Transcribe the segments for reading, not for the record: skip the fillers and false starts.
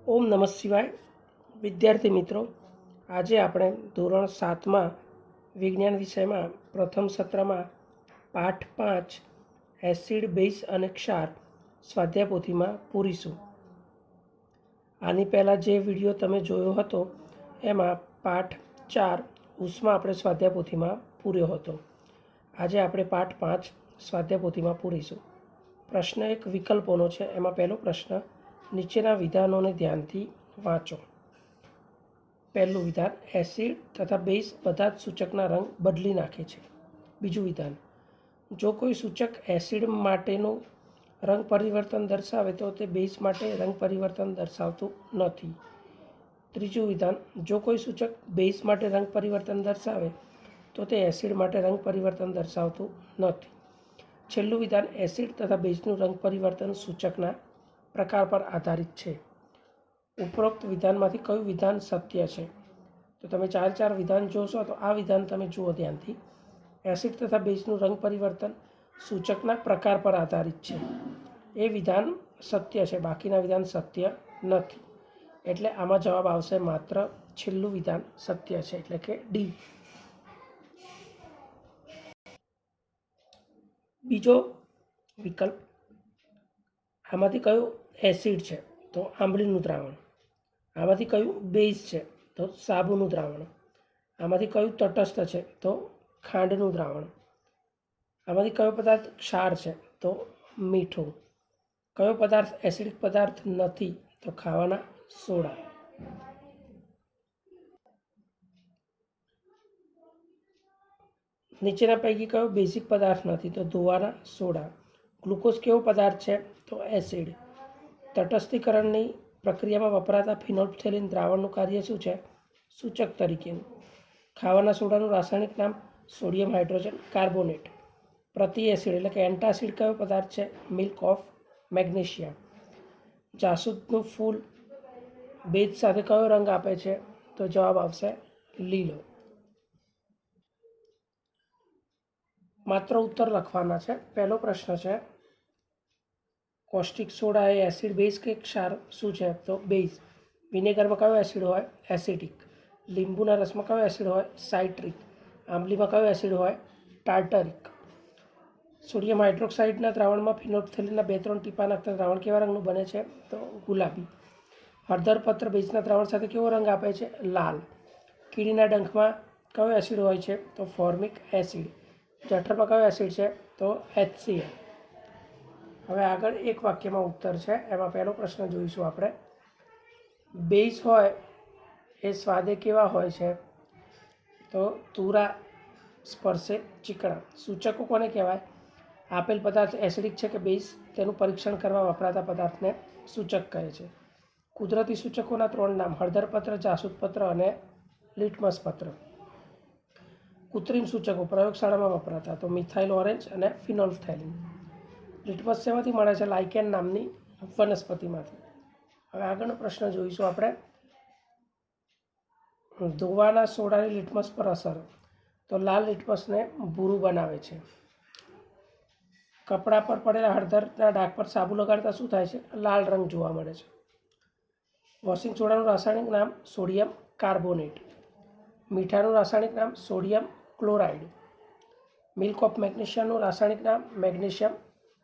ઓમ નમઃ શિવાય. વિદ્યાર્થી મિત્રો, આજે આપણે ધોરણ 7માં વિજ્ઞાન વિષયમાં પ્રથમ સત્રમાં પાઠ 5 એસિડ, બેઝ અને ક્ષાર સ્વાધ્યાય પોથીમાં પૂરીશું. આની પહેલાં જે વિડીયો તમે જોયો હતો એમાં પાઠ 4 ઉષ્મા આપણે સ્વાધ્યાય પોથીમાં પૂર્યો હતો. આજે આપણે પાઠ 5 સ્વાધ્યાય પોથીમાં પૂરીશું. પ્રશ્ન એક વિકલ્પોનો છે. એમાં પહેલો પ્રશ્ન, નીચેના વિધાનોને ધ્યાનથી વાંચો. પહેલું વિધાન, એસિડ તથા બેઝ બધા જ સૂચકના રંગ બદલી નાખે છે. બીજું વિધાન, જો કોઈ સૂચક એસિડ માટેનું રંગ પરિવર્તન દર્શાવે તો તે બેઝ માટે રંગ પરિવર્તન દર્શાવતું નથી. ત્રીજું વિધાન, જો કોઈ સૂચક બેઝ માટે રંગ પરિવર્તન દર્શાવે તો તે એસિડ માટે રંગ પરિવર્તન દર્શાવતું નથી. છેલ્લું વિધાન, એસિડ તથા બેઝનું રંગ પરિવર્તન સૂચકના પ્રકાર પર આધારિત છે. ઉપરોક્ત વિધાનમાંથી કયું વિધાન સત્ય છે? તો તમે ચાર વિધાન જોશો તો આ વિધાન તમે જુઓ ધ્યાનથી. એસિડ તથા બેઝનું રંગ પરિવર્તન સૂચકના પ્રકાર પર આધારિત છે. એ વિધાન સત્ય છે, બાકીના વિધાન સત્ય નથી. એટલે આમાં જવાબ આવશે માત્ર છેલ્લું વિધાન સત્ય છે, એટલે કે ડી. બીજો વિકલ્પ, આમાંથી કયું એસિડ છે? તો આંબલીનું દ્રાવણ. આમાંથી કયું બેઝ છે? તો સાબુનું દ્રાવણ. આમાંથી કયું તટસ્થ છે? તો ખાંડનું દ્રાવણ. આમાંથી કયો પદાર્થ ક્ષાર છે? તો મીઠું. કયો પદાર્થ એસિડિક પદાર્થ નથી? તો ખાવાના સોડા. નીચેના પૈકી કયો બેઝિક પદાર્થ નથી? તો ધોવાના સોડા. ગ્લુકોઝ કેવો પદાર્થ છે? તો એસિડ. તટસ્થીકરણની પ્રક્રિયામાં વપરાતા ફિનોલ્ફથેલિન દ્રાવણનું કાર્ય શું છે? સૂચક તરીકેનું. ખાવાના સોડાનું રાસાયણિક નામ સોડિયમ હાઇડ્રોજન કાર્બોનેટ. પ્રતિ એસિડ એટલે કે એન્ટાસિડ કયો પદાર્થ છે? Milk of magnesia. જાસૂદનું ફૂલ બેઝ સાથે કયો રંગ આપે છે? તો જવાબ આવશે લીલો. માત્ર ઉત્તર લખવાના છે. પહેલો પ્રશ્ન છે, કોસ્ટિક સોડા એ એસિડ, બેઝ કે ક્ષાર શું છે? તો બેઝ. વિનેગરમાં કયો એસિડ હોય? એસિડિક. લીંબુના રસમાં કયો એસિડ હોય? સાઇટ્રિક. આંબલીમાં કયો એસિડ હોય? ટાર્ટરિક. સોડિયમ હાઇડ્રોક્સાઇડના દ્રાવણમાં ફિનોલ્ફથેલિનના 2-3 ટીપા નાખતા દ્રાવણ કેવા રંગનું બને છે? તો ગુલાબી. હળદરપત્ર બેઝના દ્રાવણ સાથે કેવો રંગ આપે છે? લાલ. કીડીના ડંખમાં કયો એસિડ હોય છે? તો ફોર્મિક એસિડ. જઠરમાં કયો એસિડ છે? તો HCl. હવે આગળ એક વાક્યમાં ઉત્તર છે. એમાં પહેલો પ્રશ્ન જોઈશું આપણે. બેઝ હોય એ સ્વાદે કેવા હોય છે? તો તુરા સ્પર્શે ચીકણા. સૂચકો કોને કહેવાય? આપેલ પદાર્થ એસિડિક છે કે બેઝ તેનું પરીક્ષણ કરવા વપરાતા પદાર્થને સૂચક કહે છે. કુદરતી સૂચકોના 3 નામ: હળદરપત્ર, જાસૂદપત્ર અને લિટમસ પત્ર. કૃત્રિમ સૂચકો પ્રયોગશાળામાં વપરાતા તો મિથાઇલ ઓરેન્જ અને ફિનોલ્ફથેલિન. લિટમસ શેમાંથી મળે છે? લાઇકેન નામની વનસ્પતિમાંથી. હવે આગળનો પ્રશ્ન જોઈશું આપણે. ધોવાના સોડાની લિટમસ પર અસર. તો લાલ લિટમસને ભૂરું બનાવે છે. કપડા પર પડેલા હળદરના ડાઘ પર સાબુ લગાડતા શું થાય છે? લાલ રંગ જોવા મળે છે. વોશિંગ સોડાનું રાસાયણિક નામ સોડિયમ કાર્બોનેટ. મીઠાનું રાસાયણિક નામ સોડિયમ ક્લોરાઇડ. મિલ્ક ઓફ મેગ્નેશિયાનું રાસાયણિક નામ મેગ્નેશિયમ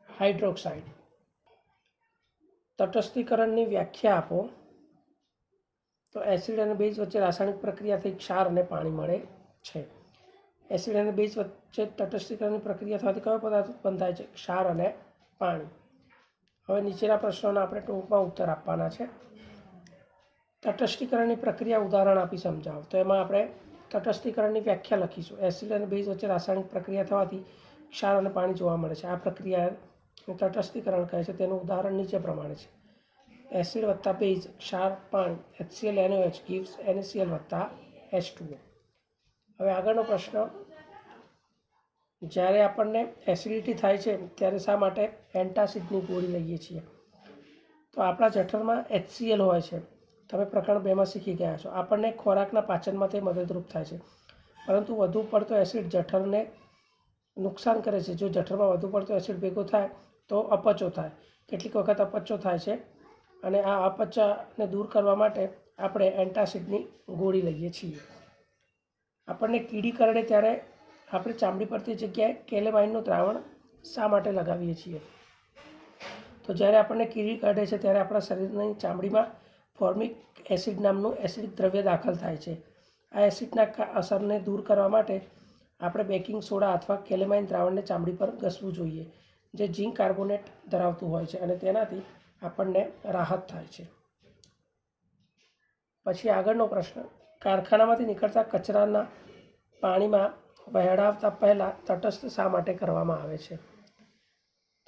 હાઇડ્રોક્સાઇડ. તટસ્થીકરણની વ્યાખ્યા આપો. તો એસિડ અને બેઝ વચ્ચે રાસાયણિક પ્રક્રિયાથી ક્ષાર અને પાણી મળે છે. એસિડ અને બેઝ વચ્ચે તટસ્થીકરણની પ્રક્રિયા થવાથી કયો પદાર્થ ઉત્પન્ન થાય છે? ક્ષાર અને પાણી. હવે નીચેના પ્રશ્નોના આપણે ટૂંકમાં ઉત્તર આપવાના છે. તટસ્થીકરણની પ્રક્રિયા ઉદાહરણ આપી સમજાવો. તો એમાં આપણે તટસ્થીકરણની વ્યાખ્યા લખીશું. એસિડ અને બેઝ વચ્ચે રાસાયણિક પ્રક્રિયા થવાથી ક્ષાર અને પાણી જોવા મળે છે. આ પ્રક્રિયા તટસ્થીકરણ કહે છે. તેનું ઉદાહરણ નીચે પ્રમાણે છે. એસિડ વત્તા બેઝ ક્ષાર પાણી HClNOH gives NaCl વત્તા H2O. હવે આગળનો પ્રશ્ન, જ્યારે આપણને એસિડિટી થાય છે ત્યારે શા માટે એન્ટાસિડની ગોળી લઈએ છીએ? તો આપણા જઠરમાં HCl હોય છે. તમે પ્રકરણ 2માં શીખી ગયા છો. આપણને ખોરાકના પાચનમાં તે મદદરૂપ થાય છે, પરંતુ વધુ પડતો એસિડ જઠરને નુકસાન કરે છે. જો જઠરમાં વધુ પડતો એસિડ ભેગો થાય તો અપચો થાય. કેટલીક વખત અપચો થાય છે અને આ અપચાને દૂર કરવા માટે આપણે એન્ટાસિડની ગોળી લઈએ છીએ. આપણને કીડી કરડે ત્યારે આપણે ચામડી પરથી જગ્યાએ કેલેમાઇનનું દ્રાવણ શા માટે લગાવીએ છીએ? તો જ્યારે આપણને કીડી કરડે છે ત્યારે આપણા શરીરની ચામડીમાં ફોર્મિક એસિડ નામનું એસિડિક દ્રવ્ય દાખલ થાય છે. આ એસિડના અસરને દૂર કરવા માટે આપણે બેકિંગ સોડા અથવા કેલેમાઇન દ્રાવણને ચામડી પર ઘસવું જોઈએ, જે ઝીંક કાર્બોનેટ ધરાવતું હોય છે અને તેનાથી આપણને રાહત થાય છે. પછી આગળનો પ્રશ્ન, કારખાનામાંથી નીકળતા કચરાના પાણીમાં વહેવડાવતા પહેલાં તટસ્થ શા માટે કરવામાં આવે છે?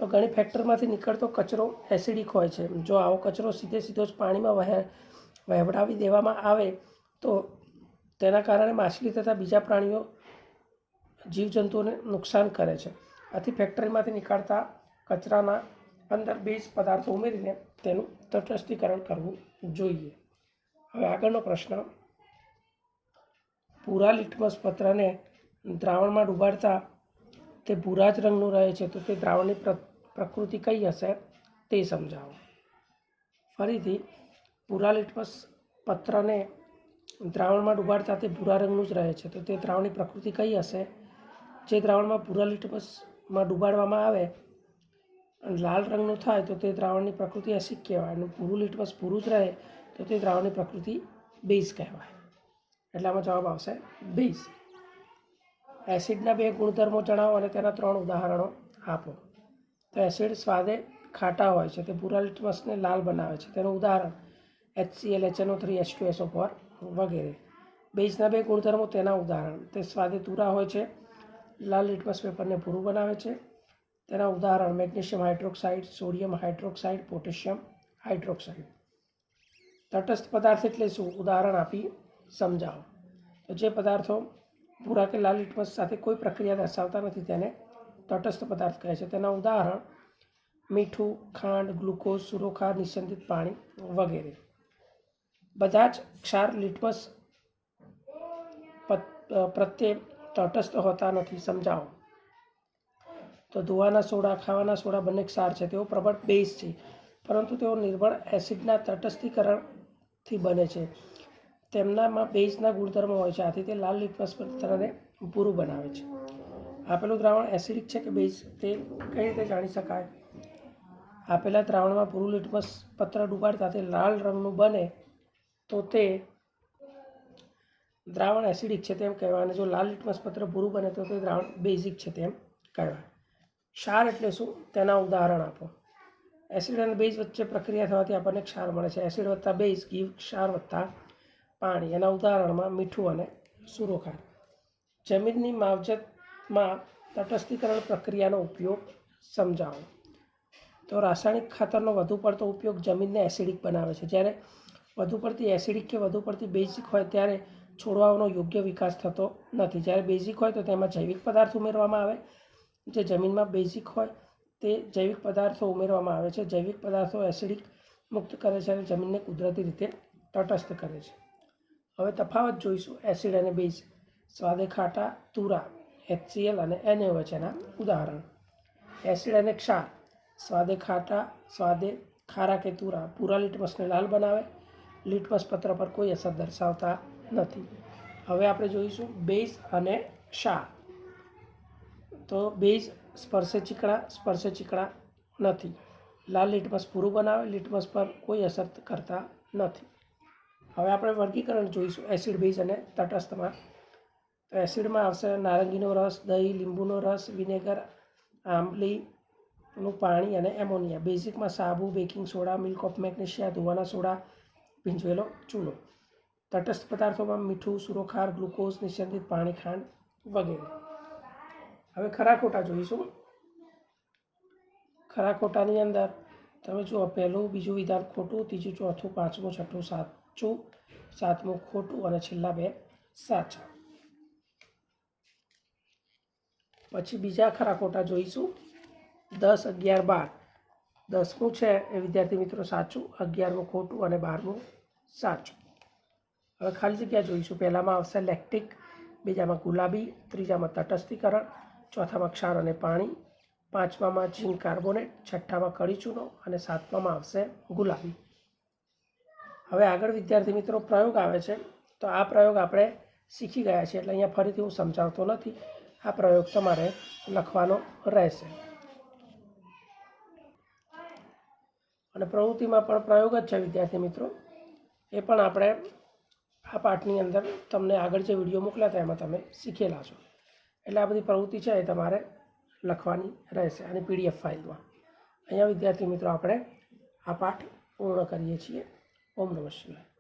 તો ઘણી ફેક્ટરીમાંથી નીકળતો કચરો એસિડિક હોય છે. જો આવો કચરો સીધો જ પાણીમાં વહેવડાવી દેવામાં આવે તો તેના કારણે માછલી તથા બીજા પ્રાણીઓ જીવજંતુઓને નુકસાન કરે છે. આથી ફેક્ટરીમાંથી નીકળતા કચરાના અંદર બેઝ પદાર્થો ઉમેરીને તેનું તટસ્થીકરણ કરવું જોઈએ. હવે આગળનો પ્રશ્ન, ભૂરા લિટમસ પત્રને દ્રાવણમાં ડુબાડતા તે ભૂરા જ રંગનું રહે છે, તો તે દ્રાવણની પ્રકૃતિ કઈ હશે તે સમજાવો. ફરીથી, ભૂરા લિટમસ પત્રને દ્રાવણમાં ડુબાડતા તે ભૂરા રંગનું જ રહે છે, તો તે દ્રાવણની પ્રકૃતિ કઈ હશે? જે દ્રાવણમાં ભૂરા લિટમસમાં ડુબાડવામાં આવે અને લાલ રંગનું થાય તો તે દ્રાવણની પ્રકૃતિ એસિડ કહેવાય, અને ભૂરું લિટમસ ભૂરું જ રહે તો તે દ્રાવણની પ્રકૃતિ બેઝ કહેવાય. એટલે આમાં જવાબ આવશે બેઝ. એસિડના 2 ગુણધર્મો જણાવો અને તેના 3 ઉદાહરણો આપો. તો એસિડ સ્વાદે ખાટા હોય છે, તે ભૂરા લિટમસને લાલ બનાવે છે. તેનું ઉદાહરણ HCl, HNO3, H2SO4 વગેરે. બેઝના 2 ગુણધર્મો, તેના ઉદાહરણ, તે સ્વાદે તુરા હોય છે, લાલ લિટમસ પેપરને ભૂરું બનાવે છે. તેના ઉદાહરણ magnesium hydroxide, sodium hydroxide, potassium hydroxide. તટસ્થ પદાર્થ એટલે શું? ઉદાહરણ આપી સમજાવો. તો જે પદાર્થો ભૂરા કે લાલ લિટમસ સાથે કોઈ પ્રક્રિયા દર્શાવતા નથી તેને તટસ્થ પદાર્થ કહે છે. તેના ઉદાહરણ મીઠું, ખાંડ, ગ્લુકોઝ, સુરોખાર, નિસ્યંદિત પાણી વગેરે. બધા જ ક્ષાર લિટમસ પ્રત્યે તટસ્થ હોતા નથી, સમજાવો. તો ધોવાના સોડા, ખાવાના સોડા બંને ક્ષાર છે, તેઓ પ્રબળ બેઝ છે, પરંતુ તેઓ નિર્બળ એસિડના તટસ્થીકરણથી બને છે. તેમનામાં બેઝના ગુણધર્મો હોય છે, આથી તે લાલ લિટમસ પત્રને ભૂરું બનાવે છે. આપેલું દ્રાવણ એસિડિક છે કે બેઝ તે કઈ રીતે જાણી શકાય? આપેલા દ્રાવણમાં ભૂરું લિટમસ પત્ર ડુબાડતા તે લાલ રંગનું બને તો તે દ્રાવણ એસિડિક છે તેમ કહેવાય, અને જો લાલ લિટમસ પત્ર ભૂરું બને તો તે દ્રાવણ બેઝિક છે તેમ કહેવાય. ક્ષાર એટલે શું? તેના ઉદાહરણ આપો. એસિડ અને બેઝ વચ્ચે પ્રક્રિયા થવાથી આપણને ક્ષાર મળે છે. એસિડ વત્તા બેઝ ગીવ ક્ષાર વત્તા પાણી. એના ઉદાહરણમાં મીઠું અને સુરોખાર. જમીનની માવજતમાં તટસ્થીકરણ પ્રક્રિયાનો ઉપયોગ સમજાવો. તો રાસાયણિક ખાતરનો વધુ પડતો ઉપયોગ જમીનને એસિડિક બનાવે છે. જ્યારે વધુ પડતી એસિડિક કે વધુ પડતી બેઝિક હોય ત્યારે છોડવાઓનો યોગ્ય વિકાસ થતો નથી. જ્યારે બેઝિક હોય તો તેમાં જૈવિક પદાર્થ ઉમેરવામાં આવે. જે જમીનમાં બેઝિક હોય તે જૈવિક પદાર્થો ઉમેરવામાં આવે છે. જૈવિક પદાર્થો એસિડિક મુક્ત કરે છે અને જમીનને કુદરતી રીતે તટસ્થ કરે છે. હવે તફાવત જોઈશું. એસિડ અને બેઝ. સ્વાદે ખાટા, તુરા, HCl અને NaOH એના ઉદાહરણ. એસિડ અને ક્ષાર. સ્વાદે ખાટા, સ્વાદે ખારા કે તુરા, પૂરા લિટમસને લાલ બનાવે, લિટમસ પત્ર પર કોઈ અસર દર્શાવતા નથી. હવે આપણે જોઈશું બેઝ અને ક્ષાર. તો બેઝ સ્પર્શે ચીકણા નથી. લાલ લિટમસ ભૂરું બનાવે, લિટમસ પર કોઈ અસર કરતા નથી. હવે આપણે વર્ગીકરણ જોઈશું એસિડ, બેઝ અને તટસ્થમાં. તો એસિડમાં આવશે નારંગીનો રસ, દહીં, લીંબુનો રસ, વિનેગર, આંબલીનું પાણી અને એમોનિયા. બેઝિકમાં સાબુ, baking soda, milk of magnesia, ધોવાના સોડા, ભીંજવેલો ચૂનો. તટસ્થ પદાર્થોમાં મીઠું, સુરોખાર, ગ્લુકોઝ, નિસ્યંદિત પાણી, ખાંડ વગેરે. હવે ખરા ખોટા જોઈશું. ખરા ખોટાની અંદર તમે જુઓ, પહેલું બીજું વિધાન ખોટું, ત્રીજું ચોથું પાંચમું છઠ્ઠું સાચું, સાતમું ખોટું અને છેલ્લા 2 સાચા. પછી બીજા ખરા ખોટા જોઈશું. 10, 11, 12. 10મું છે એ વિદ્યાર્થી મિત્રો સાચું, 11મું ખોટું અને 12મું સાચું. હવે ખાલી જગ્યા જોઈશું. પહેલામાં આવશે લેક્ટિક, બીજામાં ગુલાબી, ત્રીજામાં તટસ્થીકરણ, ચોથામાં ક્ષાર અને પાણી, પાંચમામાં ઝીંક કાર્બોનેટ, છઠ્ઠામાં કળી ચૂનો અને સાતમામાં આવશે ગુલાબી. હવે આગળ વિદ્યાર્થી મિત્રો પ્રયોગ આવે છે, તો આ પ્રયોગ આપણે શીખી ગયા છીએ એટલે અહીંયા ફરીથી હું સમજાવતો નથી. આ પ્રયોગ તમારે લખવાનો રહેશે. અને પ્રવૃત્તિમાં પણ પ્રયોગ જ છે વિદ્યાર્થી મિત્રો, એ પણ આપણે આ પાઠની અંદર તમને આગળ જે વિડીયો મોકલ્યા હતા એમાં તમે શીખેલા છો. એટલે આ બધી પ્રવૃત્તિ છે એ તમારે લખવાની રહેશે અને PDF ફાઇલમાં. અહીંયા વિદ્યાર્થી મિત્રો આપણે આ પાઠ પૂર્ણ કરીએ છીએ. ઓમ નમઃ શિવાય.